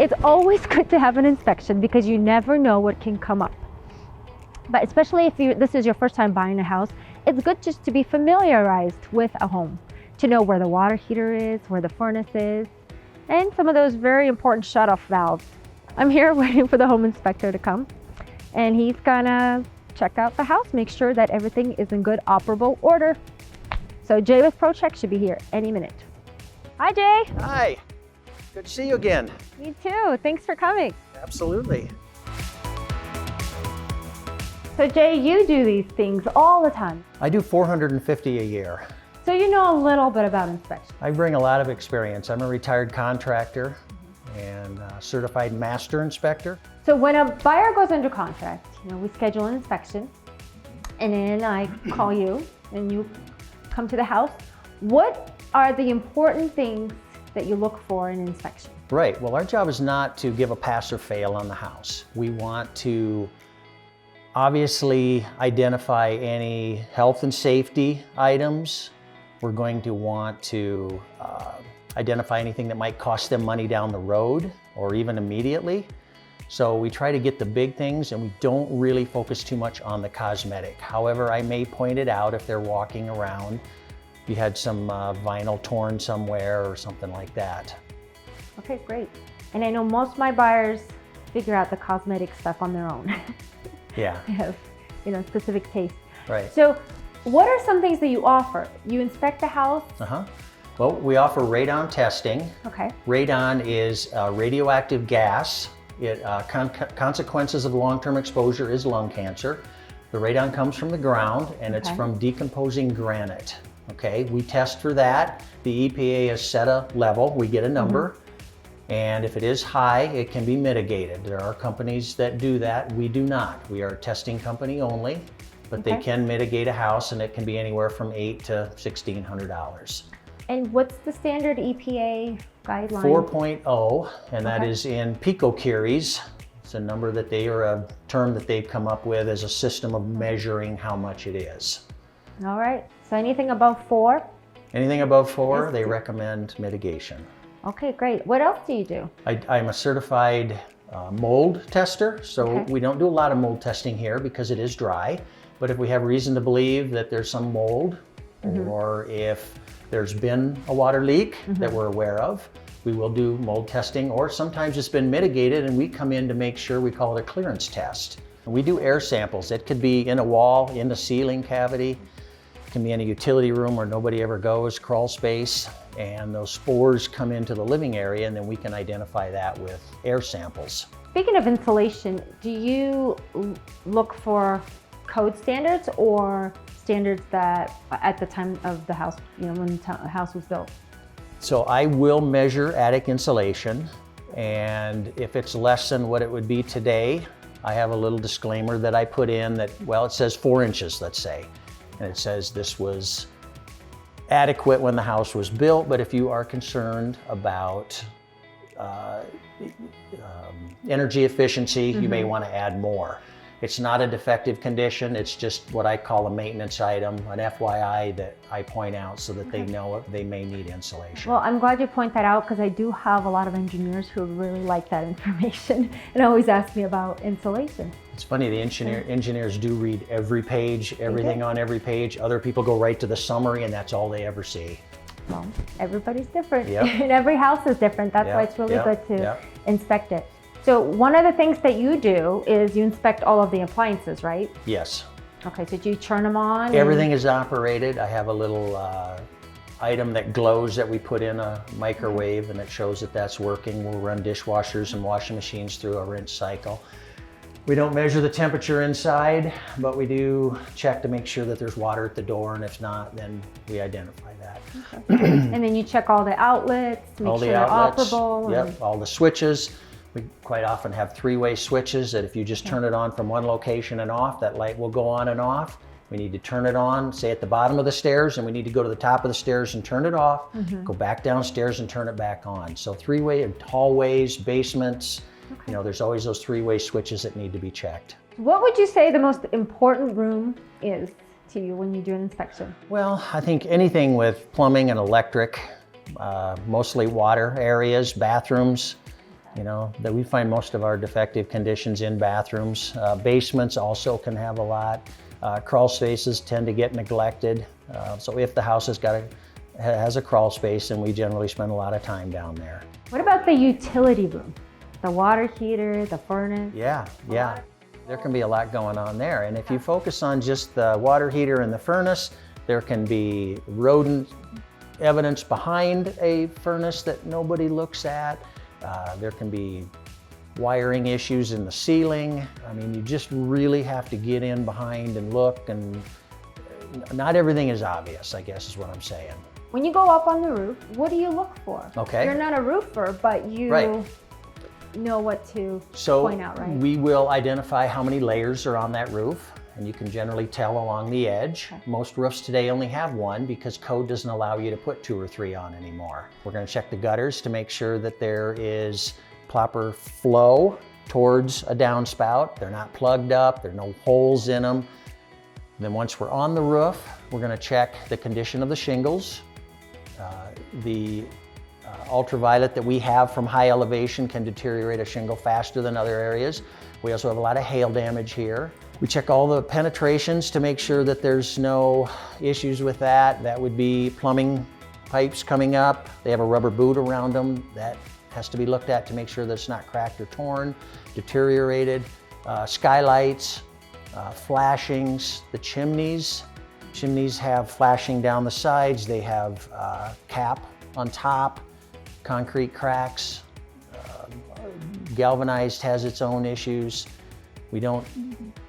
It's always good to have an inspection because you never know what can come up. But especially if this is your first time buying a house, it's good just to be familiarized with a home, to know where the water heater is, where the furnace is, and some of those very important shut-off valves. I'm here waiting for the home inspector to come, and he's gonna check out the house, make sure that everything is in good operable order. So Jay with ProCheck should be here any minute. Hi, Jay. Hi, good to see you again. Me too, thanks for coming. Absolutely. So Jay, you do these things all the time. I do 450 a year. So you know a little bit about inspection. I bring a lot of experience. I'm a retired contractor and a certified master inspector. So when a buyer goes under contract, we schedule an inspection, and then I call you and you come to the house. What are the important things that you look for in an inspection? Right, well, our job is not to give a pass or fail on the house. We want to obviously identify any health and safety items. We're going to want to identify anything that might cost them money down the road or even immediately. So we try to get the big things and we don't really focus too much on the cosmetic. However, I may point it out if they're walking around. You had some vinyl torn somewhere or something like that. Okay, great. And I know most of my buyers figure out the cosmetic stuff on their own. Yeah. They have, specific taste. Right. So what are some things that you offer? You inspect the house? Well, we offer radon testing. Okay. Radon is radioactive gas. Consequences of long-term exposure is lung cancer. The radon comes from the ground and it's from decomposing granite. Okay, we test for that. The EPA has set a level, we get a number. And if it is high, it can be mitigated. There are companies that do that. We do not. We are a testing company only, but they can mitigate a house and it can be anywhere from $800 to $1,600. And what's the standard EPA guideline? 4.0, and that is in picocuries. It's a number that a term that they've come up with as a system of measuring how much it is. All right, so anything above 4? Anything above 4, they recommend mitigation. Okay, great. What else do you do? I'm a certified mold tester, so we don't do a lot of mold testing here because it is dry. But if we have reason to believe that there's some mold, or if there's been a water leak that we're aware of, we will do mold testing, or sometimes it's been mitigated and we come in to make sure. We call it a clearance test. And we do air samples. It could be in a wall, in the ceiling cavity. It can be in a utility room where nobody ever goes, crawl space. And those spores come into the living area and then we can identify that with air samples. Speaking of insulation, do you look for code standards or standards that at the time of the house, when the house was built? So I will measure attic insulation, and if it's less than what it would be today, I have a little disclaimer that I put in that, well, it says 4 inches, let's say, and it says this was adequate when the house was built, but if you are concerned about energy efficiency, you may want to add more. It's not a defective condition, it's just what I call a maintenance item, an FYI that I point out so that they know they may need insulation. Well, I'm glad you point that out because I do have a lot of engineers who really like that information and always ask me about insulation. It's funny, the engineers do read every page, everything on every page. Other people go right to the summary and that's all they ever see. Well, everybody's different and every house is different. That's why it's really good to inspect it. So one of the things that you do is you inspect all of the appliances, right? Yes. Okay, so do you turn them on? Everything is operated. I have a little item that glows that we put in a microwave and it shows that that's working. We'll run dishwashers and washing machines through a rinse cycle. We don't measure the temperature inside, but we do check to make sure that there's water at the door, and if not, then we identify that. And then you check all the outlets to make sure they're operable. Yep, all the switches. We quite often have 3-way switches that if you just turn it on from one location and off, that light will go on and off. We need to turn it on, say at the bottom of the stairs, and we need to go to the top of the stairs and turn it off, go back downstairs and turn it back on. So 3-way hallways, basements, there's always those 3-way switches that need to be checked. What would you say the most important room is to you when you do an inspection? Well, I think anything with plumbing and electric, mostly water areas, bathrooms, You know, that we find most of our defective conditions in bathrooms. Basements also can have a lot. Crawl spaces tend to get neglected. So if the house has a crawl space, then we generally spend a lot of time down there. What about the utility room? The water heater, the furnace? Yeah. There can be a lot going on there. And if you focus on just the water heater and the furnace, there can be rodent evidence behind a furnace that nobody looks at. There can be wiring issues in the ceiling. I mean, you just really have to get in behind and look, and not everything is obvious, I guess is what I'm saying. When you go up on the roof, what do you look for? Okay. You're not a roofer, but you know what to point out, right? We will identify how many layers are on that roof, and you can generally tell along the edge. Okay. Most roofs today only have one because code doesn't allow you to put 2 or 3 on anymore. We're going to check the gutters to make sure that there is proper flow towards a downspout. They're not plugged up, there are no holes in them. Then once we're on the roof, we're going to check the condition of the shingles. The ultraviolet that we have from high elevation can deteriorate a shingle faster than other areas. We also have a lot of hail damage here. We check all the penetrations to make sure that there's no issues with that. That would be plumbing pipes coming up. They have a rubber boot around them. That has to be looked at to make sure that it's not cracked or torn, deteriorated. Skylights, flashings, the chimneys. Chimneys have flashing down the sides. They have cap on top, concrete cracks. Galvanized has its own issues. We don't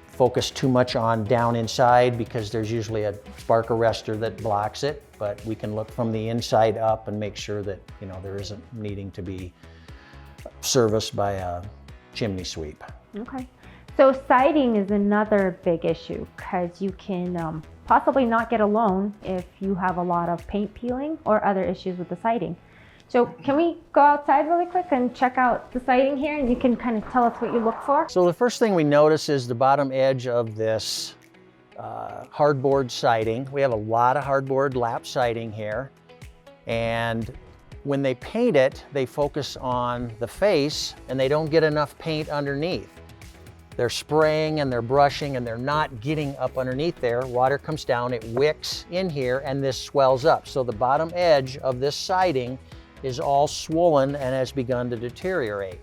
focus too much on down inside because there's usually a spark arrestor that blocks it, but we can look from the inside up and make sure that, you know, there isn't needing to be serviced by a chimney sweep. Okay. So siding is another big issue because you can possibly not get a loan if you have a lot of paint peeling or other issues with the siding. So can we go outside really quick and check out the siding here, and you can kind of tell us what you look for? So the first thing we notice is the bottom edge of this hardboard siding. We have a lot of hardboard lap siding here, and when they paint it, they focus on the face and they don't get enough paint underneath. They're spraying and they're brushing and they're not getting up underneath there. Water comes down, it wicks in here, and this swells up. So the bottom edge of this siding is all swollen and has begun to deteriorate.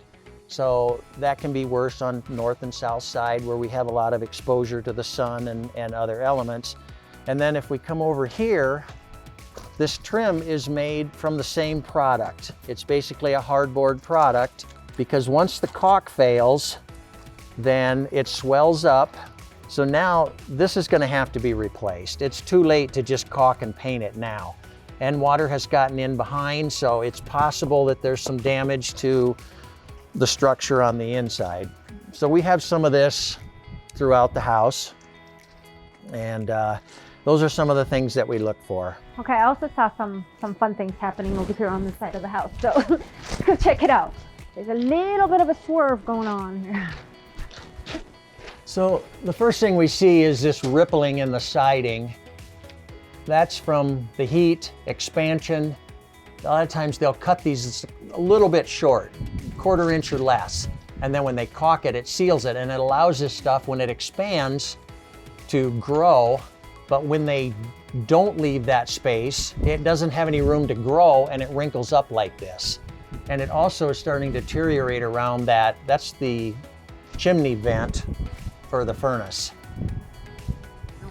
So that can be worse on north and south side where we have a lot of exposure to the sun and other elements. And then if we come over here, this trim is made from the same product. It's basically a hardboard product because once the caulk fails, then it swells up. So now this is going to have to be replaced. It's too late to just caulk and paint it now. And water has gotten in behind, so it's possible that there's some damage to the structure on the inside. So we have some of this throughout the house, and those are some of the things that we look for. Okay, I also saw some fun things happening over here on the side of the house, so let's go check it out. There's a little bit of a swerve going on here. So the first thing we see is this rippling in the siding. That's from the heat, expansion. A lot of times they'll cut these a little bit short, 1/4 inch or less. And then when they caulk it, it seals it, and it allows this stuff, when it expands, to grow. But when they don't leave that space, it doesn't have any room to grow, and it wrinkles up like this. And it also is starting to deteriorate around that. That's the chimney vent for the furnace.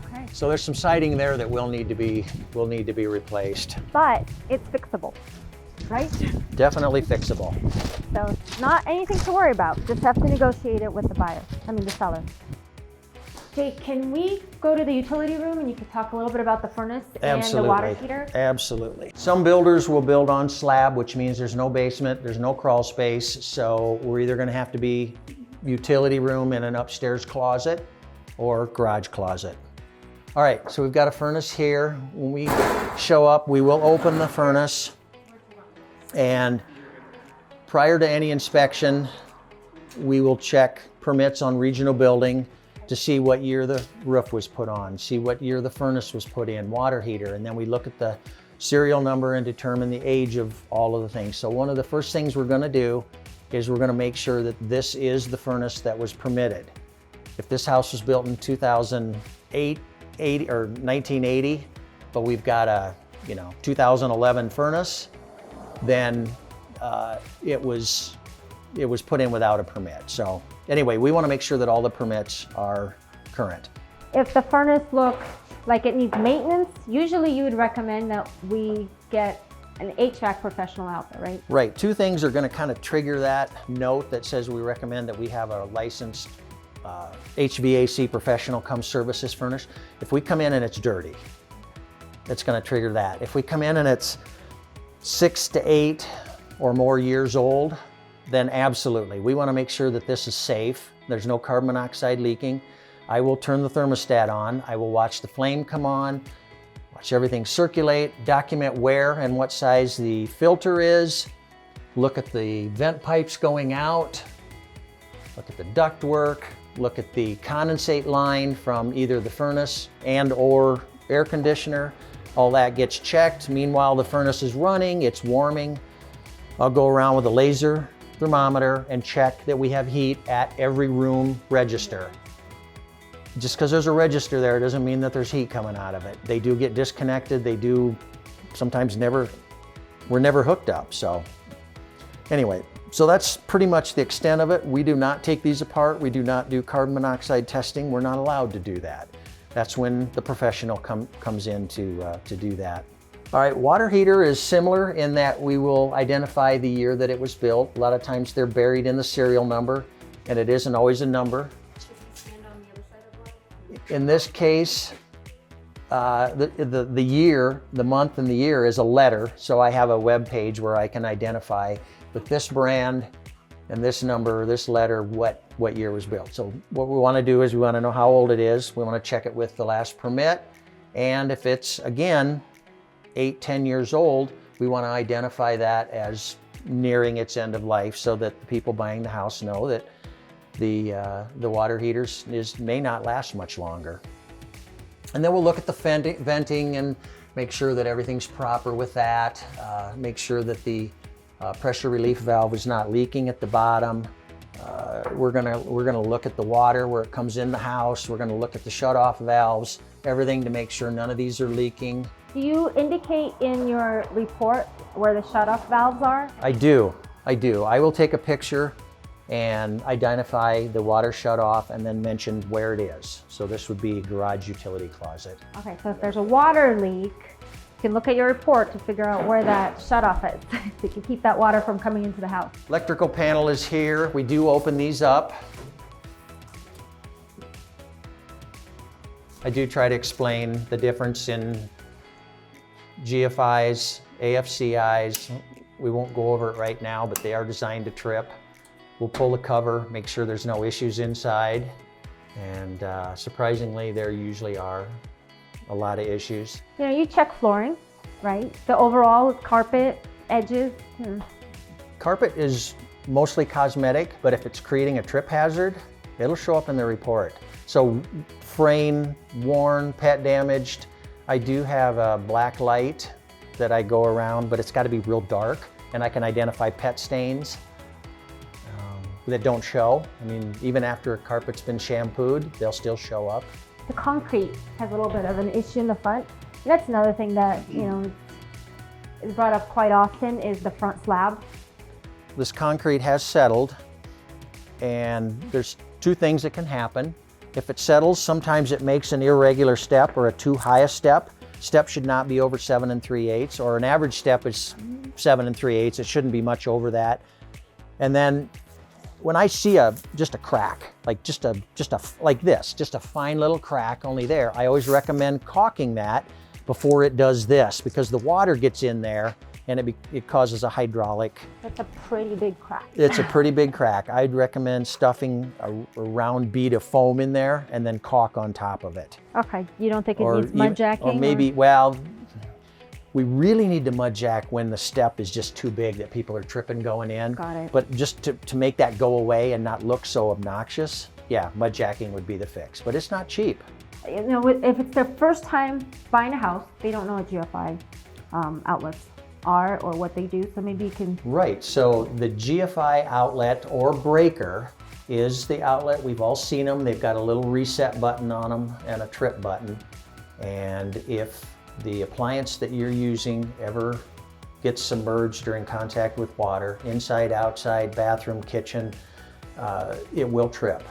Okay. So there's some siding there that will need to be replaced. But it's fixable, right? Definitely fixable. So it's not anything to worry about. Just have to negotiate it with the seller. Okay, can we go to the utility room and you can talk a little bit about the furnace and the water heater? Absolutely. Some builders will build on slab, which means there's no basement, there's no crawl space. So we're either going to have to be utility room in an upstairs closet or garage closet. All right, so we've got a furnace here. When we show up, we will open the furnace, and prior to any inspection, we will check permits on regional building to see what year the roof was put on, see what year the furnace was put in, water heater, and then we look at the serial number and determine the age of all of the things. So one of the first things we're going to do is we're going to make sure that this is the furnace that was permitted. If this house was built in 2008, 80, or 1980, but we've got a 2011 furnace, then it was put in without a permit. So anyway, we want to make sure that all the permits are current. If the furnace looks like it needs maintenance, usually you would recommend that we get an HVAC professional out there, right? Right. Two things are going to kind of trigger that note that says we recommend that we have a licensed HVAC professional come service this furnace. If we come in and it's dirty, it's going to trigger that. If we come in and it's 6 to 8 or more years old, then absolutely. We want to make sure that this is safe. There's no carbon monoxide leaking. I will turn the thermostat on. I will watch the flame come on, watch everything circulate, document where and what size the filter is, look at the vent pipes going out, look at the ductwork, look at the condensate line from either the furnace and or air conditioner. All that gets checked. Meanwhile, the furnace is running, it's warming. I'll go around with a laser thermometer and check that we have heat at every room register. Just because there's a register there doesn't mean that there's heat coming out of it. They do get disconnected. They do sometimes we're never hooked up. So anyway, so that's pretty much the extent of it. We do not take these apart. We do not do carbon monoxide testing. We're not allowed to do that. That's when the professional comes in to do that. All right, water heater is similar in that we will identify the year that it was built. A lot of times they're buried in the serial number, and it isn't always a number. In this case, the year, the month and the year is a letter, so I have a web page where I can identify with this brand and this number, this letter, what year was built. So what we want to do is we want to know how old it is. We want to check it with the last permit, and if it's, again, 8-10 years old, we want to identify that as nearing its end of life so that the people buying the house know that the water heaters may not last much longer. And then we'll look at the venting and make sure that everything's proper with that. Make sure that the pressure relief valve is not leaking at the bottom. We're gonna look at the water where it comes in the house. We're gonna look at the shutoff valves, everything to make sure none of these are leaking. Do you indicate in your report where the shutoff valves are? I do. I will take a picture and identify the water shutoff and then mention where it is. So this would be garage utility closet. Okay, so if there's a water leak, you can look at your report to figure out where that shutoff is. So you can keep that water from coming into the house. Electrical panel is here. We do open these up. I do try to explain the difference in GFIs, AFCIs. We won't go over it right now, but they are designed to trip. We'll pull the cover, make sure there's no issues inside. And surprisingly, there usually are a lot of issues. You know, you check flooring, right? The overall carpet, edges. Carpet is mostly cosmetic, but if it's creating a trip hazard, it'll show up in the report. So fraying, worn, pet damaged. I do have a black light that I go around, but it's got to be real dark, and I can identify pet stains that don't show. I mean, even after a carpet's been shampooed, they'll still show up. The concrete has a little bit of an issue in the front. And that's another thing that, you know, is brought up quite often is the front slab. This concrete has settled, and there's two things that can happen. If it settles, sometimes it makes an irregular step or a too high a step. Step should not be over 7 3/8, or an average step is 7 3/8. It shouldn't be much over that. And then when I see just a crack, like just a fine little crack only there, I always recommend caulking that before it does this, because the water gets in there and it causes a hydraulic. That's a pretty big crack. It's a pretty big crack. I'd recommend stuffing a round bead of foam in there and then caulk on top of it. Okay, you don't think it needs mud jacking? Or maybe, well, we really need to mud jack when the step is just too big that people are tripping going in. Got it. But just to make that go away and not look so obnoxious, yeah, mud jacking would be the fix. But it's not cheap. You know, if it's their first time buying a house, they don't know what GFI outlets are or what they do? So maybe you can... Right, so the GFI outlet or breaker is the outlet. We've all seen them. They've got a little reset button on them and a trip button. And if the appliance that you're using ever gets submerged during contact with water, inside, outside, bathroom, kitchen, it will trip.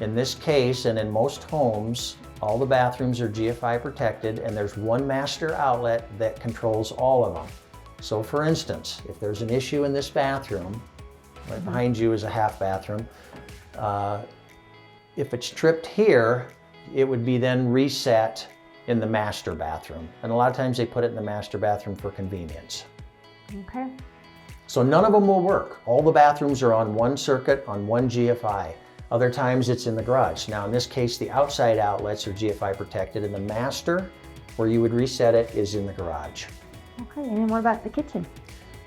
In this case, and in most homes, all the bathrooms are GFI protected, and there's one master outlet that controls all of them. So for instance, if there's an issue in this bathroom, right behind you is a half bathroom, if it's tripped here, it would be then reset in the master bathroom. And a lot of times they put it in the master bathroom for convenience. Okay. So none of them will work. All the bathrooms are on one circuit, on one GFI. Other times it's in the garage. Now in this case, the outside outlets are GFI protected, and the master, where you would reset it, is in the garage. Okay, and then what about the kitchen?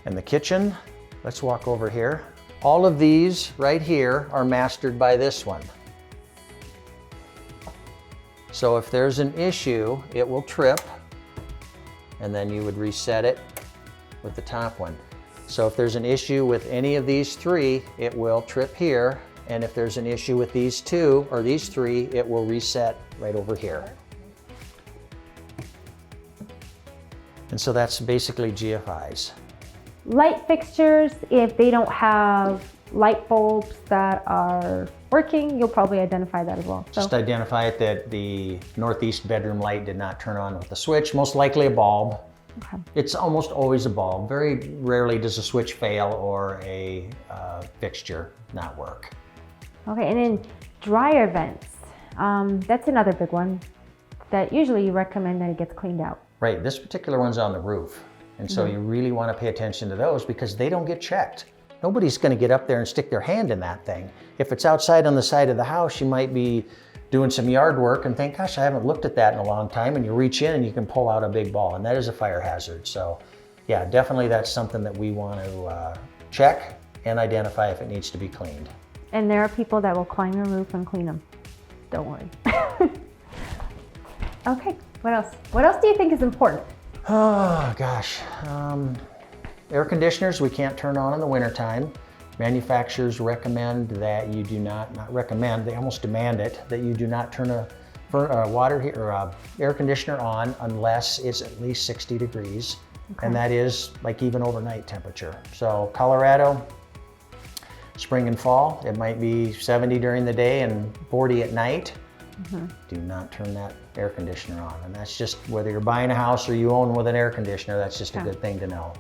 And the kitchen, let's walk over here. All of these right here are mastered by this one. So if there's an issue, it will trip, and then you would reset it with the top one. So if there's an issue with any of these three, it will trip here. And if there's an issue with these two or these three, it will reset right over here. And so that's basically GFIs. Light fixtures, if they don't have light bulbs that are working, you'll probably identify that as well. Just identify it that the northeast bedroom light did not turn on with the switch, most likely a bulb. Okay. It's almost always a bulb. Very rarely does a switch fail or a fixture not work. Okay, and then dryer vents. That's another big one that usually you recommend that it gets cleaned out. Right, this particular one's on the roof. And so you really want to pay attention to those because they don't get checked. Nobody's going to get up there and stick their hand in that thing. If it's outside on the side of the house, you might be doing some yard work and think, gosh, I haven't looked at that in a long time. And you reach in and you can pull out a big ball, and that is a fire hazard. So yeah, definitely that's something that we want to check and identify if it needs to be cleaned. And there are people that will climb your roof and clean them. Don't worry. Okay, what else? What else do you think is important? Oh gosh, air conditioners we can't turn on in the wintertime. Manufacturers recommend that you do not recommend, they almost demand it, that you do not turn a air conditioner on unless it's at least 60 degrees. Okay. And that is like even overnight temperature. So Colorado, spring and fall, it might be 70 during the day and 40 at night. Do not turn that air conditioner on. And that's just whether you're buying a house or you own with an air conditioner, that's just a good thing to know.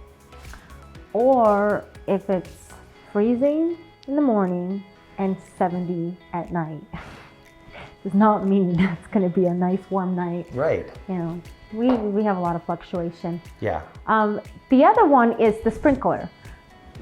Or if it's freezing in the morning and 70 at night, does not mean it's going to be a nice warm night. Right. You know, we have a lot of fluctuation. Yeah. The other one is the sprinkler.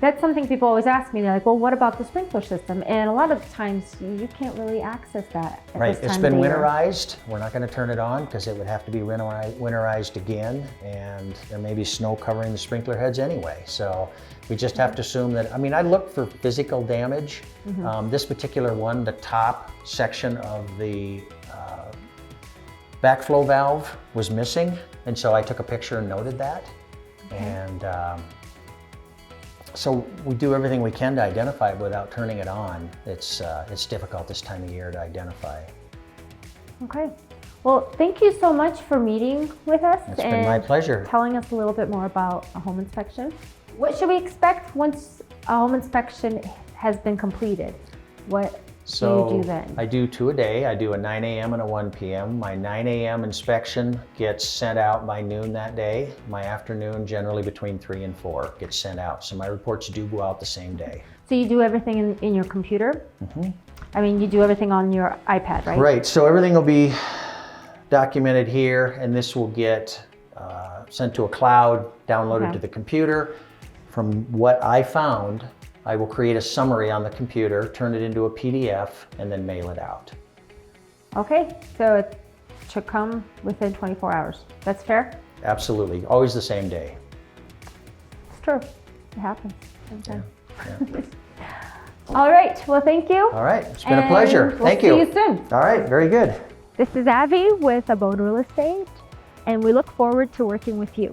That's something people always ask me. They're like, well, what about the sprinkler system? And a lot of times you can't really access that at right. this time It's been of the winterized. We're not going to turn it on because it would have to be winterized again, and there may be snow covering the sprinkler heads anyway. So we just have to assume that, I mean, I looked for physical damage. This particular one, the top section of the backflow valve was missing. And so I took a picture and noted that. And so we do everything we can to identify it without turning it on. It's difficult this time of year to identify. Okay. Well, thank you so much for meeting with us. It's been my pleasure. Telling us a little bit more about a home inspection. What should we expect once a home inspection has been completed? What do you do then? I do 2 a day. I do a 9 a.m. and a 1 p.m. My 9 a.m. inspection gets sent out by noon that day. My afternoon, generally between 3 and 4, gets sent out. So my reports do go out the same day. So you do everything in your computer? I mean, you do everything on your iPad, right? Right. So everything will be documented here, and this will get sent to a cloud, downloaded to the computer. From what I found, I will create a summary on the computer, turn it into a PDF, and then mail it out. Okay, so it should come within 24 hours. That's fair? Absolutely, always the same day. It's true, it happens. Yeah. All right, well, thank you. All right, it's been a pleasure. Thank you. We'll see you soon. All right, very good. This is Abby with Abode Real Estate, and we look forward to working with you.